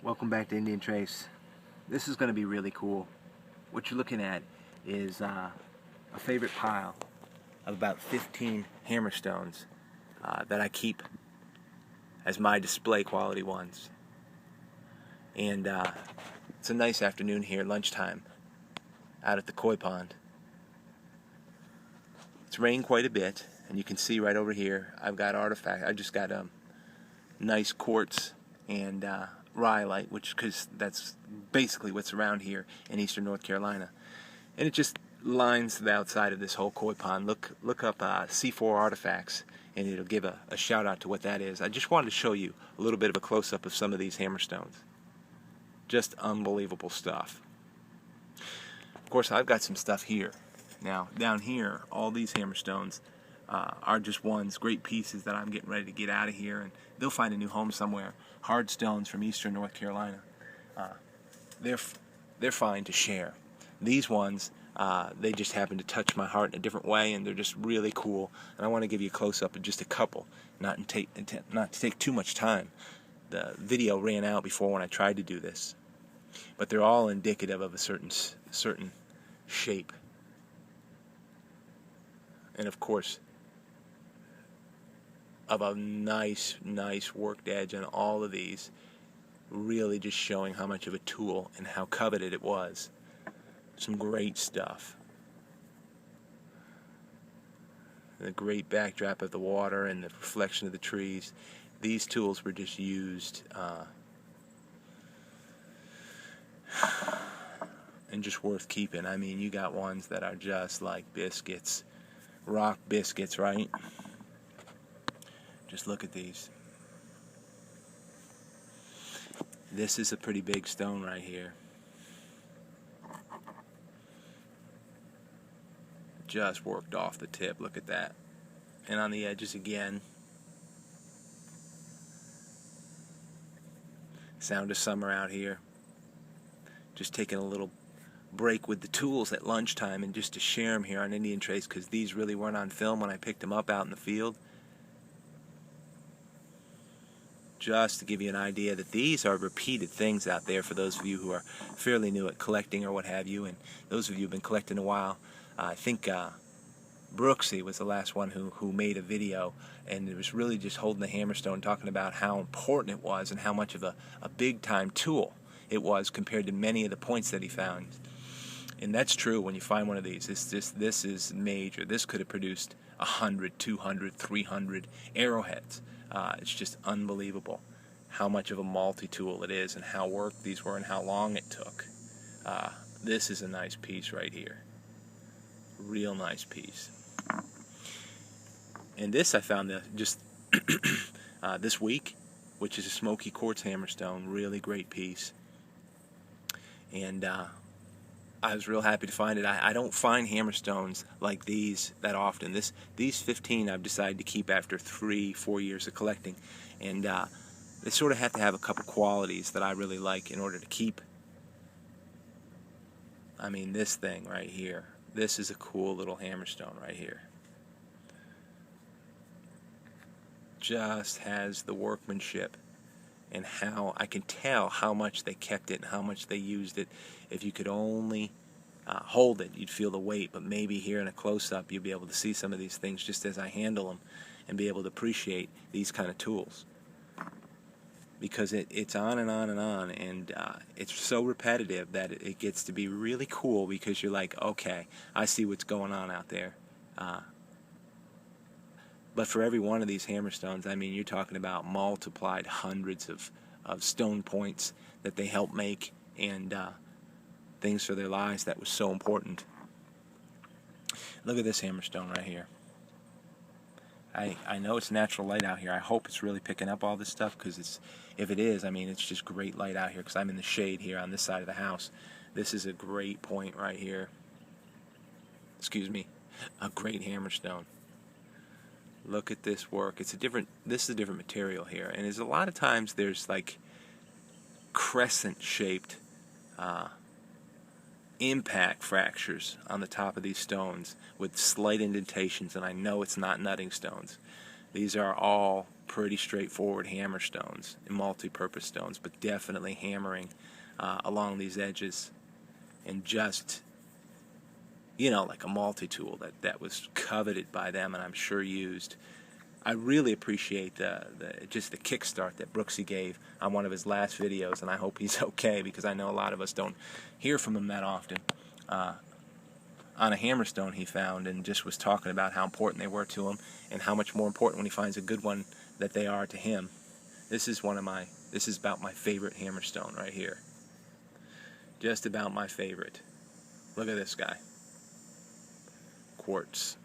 Welcome back to Indian Trace. This is going to be really cool. What you're looking at is a favorite pile of about 15 hammerstones that I keep as my display quality ones. And it's a nice afternoon here, lunchtime, out at the koi pond. It's rained quite a bit, and you can see right over here I've got artifact. I just got nice quartz and rhyolite, because that's basically what's around here in eastern North Carolina, and it just lines the outside of this whole koi pond. Look up C4 artifacts, and it'll give a shout out to what that is. I just wanted to show you a little bit of a close-up of some of these hammerstones. Just unbelievable stuff. Of course, I've got some stuff here. Now, down here, all these hammerstones are just ones, great pieces that I'm getting ready to get out of here, and they'll find a new home somewhere. Hard stones from eastern North Carolina. They're fine to share. These ones, they just happen to touch my heart in a different way, and they're just really cool. And I want to give you a close-up of just a couple, not to take too much time. The video ran out before when I tried to do this, but they're all indicative of a certain shape. And of course, of a nice worked edge on all of these, really just showing how much of a tool and how coveted it was. Some great stuff. The great backdrop of the water and the reflection of the trees. These tools were just used and just worth keeping. I mean, you got ones that are just like biscuits, rock biscuits, right? Just look at these. This is a pretty big stone right here. Just worked off the tip, look at that. And on the edges again. Sound of summer out here. Just taking a little break with the tools at lunchtime and just to share them here on Indian Trace, because these really weren't on film when I picked them up out in the field. Just to give you an idea that these are repeated things out there for those of you who are fairly new at collecting or what have you, and those of you who have been collecting a while. I think Brooksy was the last one who made a video, and it was really just holding the hammerstone, talking about how important it was and how much of a big-time tool it was compared to many of the points that he found. And that's true when you find one of these. This is major. This could have produced 100, 200, 300 arrowheads. It's just unbelievable how much of a multi-tool it is and how worked these were and how long it took. This is a nice piece right here. Real nice piece. And this I found just this week, which is a smoky quartz hammerstone. Really great piece. And I was real happy to find it. I don't find hammerstones like these that often. These 15 I've decided to keep after 3-4 years of collecting, and they sort of have to have a couple qualities that I really like in order to keep. I mean, this thing right here. This is a cool little hammerstone right here. Just has the workmanship. And how I can tell how much they kept it and how much they used it. If you could only hold it, you'd feel the weight. But maybe here in a close-up, you'll be able to see some of these things just as I handle them and be able to appreciate these kind of tools. Because it's on and on and on, and it's so repetitive that it gets to be really cool, because you're like, okay, I see what's going on out there. But for every one of these hammerstones, I mean, you're talking about multiplied hundreds of stone points that they help make, and things for their lives that was so important. Look at this hammerstone right here. I know it's natural light out here. I hope it's really picking up all this stuff, because if it is, I mean, it's just great light out here, because I'm in the shade here on this side of the house. This is a great point right here. Excuse me. A great hammerstone. Look at this work. This is a different material here, and there's a lot of times there's like crescent-shaped impact fractures on the top of these stones with slight indentations, and I know it's not nutting stones. These are all pretty straightforward hammer stones and multi-purpose stones, but definitely hammering along these edges, and just, you know, like a multi-tool that was coveted by them and I'm sure used. I really appreciate just the kickstart that Brooksy gave on one of his last videos, and I hope he's okay, because I know a lot of us don't hear from him that often. On a hammerstone he found, and just was talking about how important they were to him and how much more important when he finds a good one that they are to him. This is about my favorite hammerstone right here. Just about my favorite. Look at this guy. Quartz.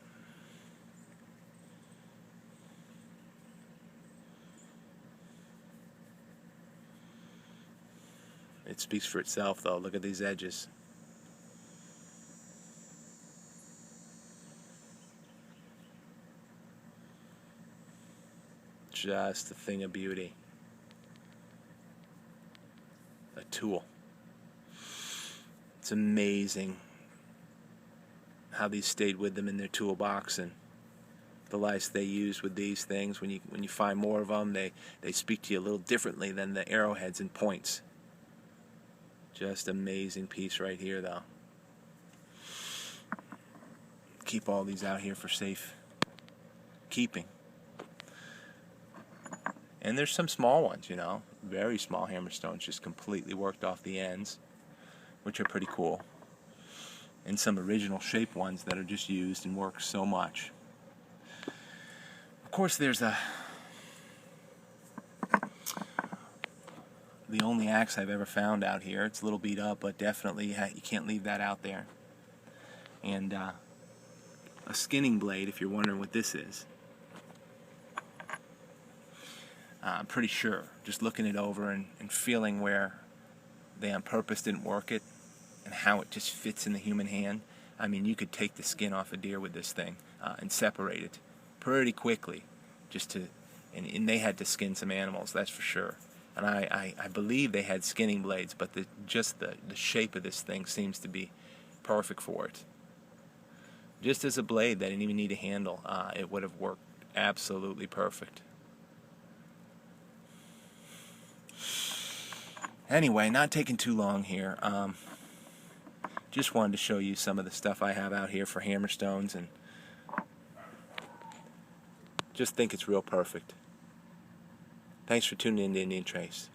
It speaks for itself, though. Look at these edges. Just a thing of beauty. A tool. It's amazing how these stayed with them in their toolbox, and the life they use with these things. When you find more of them, they speak to you a little differently than the arrowheads and points. Just amazing piece right here, though. Keep all these out here for safe keeping. And there's some small ones, you know, very small hammerstones, just completely worked off the ends, which are pretty cool. And some original shape ones that are just used and work so much. Of course, there's the only axe I've ever found out here. It's a little beat up, but definitely you can't leave that out there. And a skinning blade, if you're wondering what this is. I'm pretty sure, just looking it over and feeling where they on purpose didn't work it and how it just fits in the human hand. I mean, you could take the skin off a deer with this thing and separate it pretty quickly, and they had to skin some animals, that's for sure. And I believe they had skinning blades, but just the shape of this thing seems to be perfect for it. Just as a blade, they didn't even need a handle. It would have worked absolutely perfect. Anyway, not taking too long here. Just wanted to show you some of the stuff I have out here for hammerstones, and just think it's real perfect. Thanks for tuning in to Indian Trace.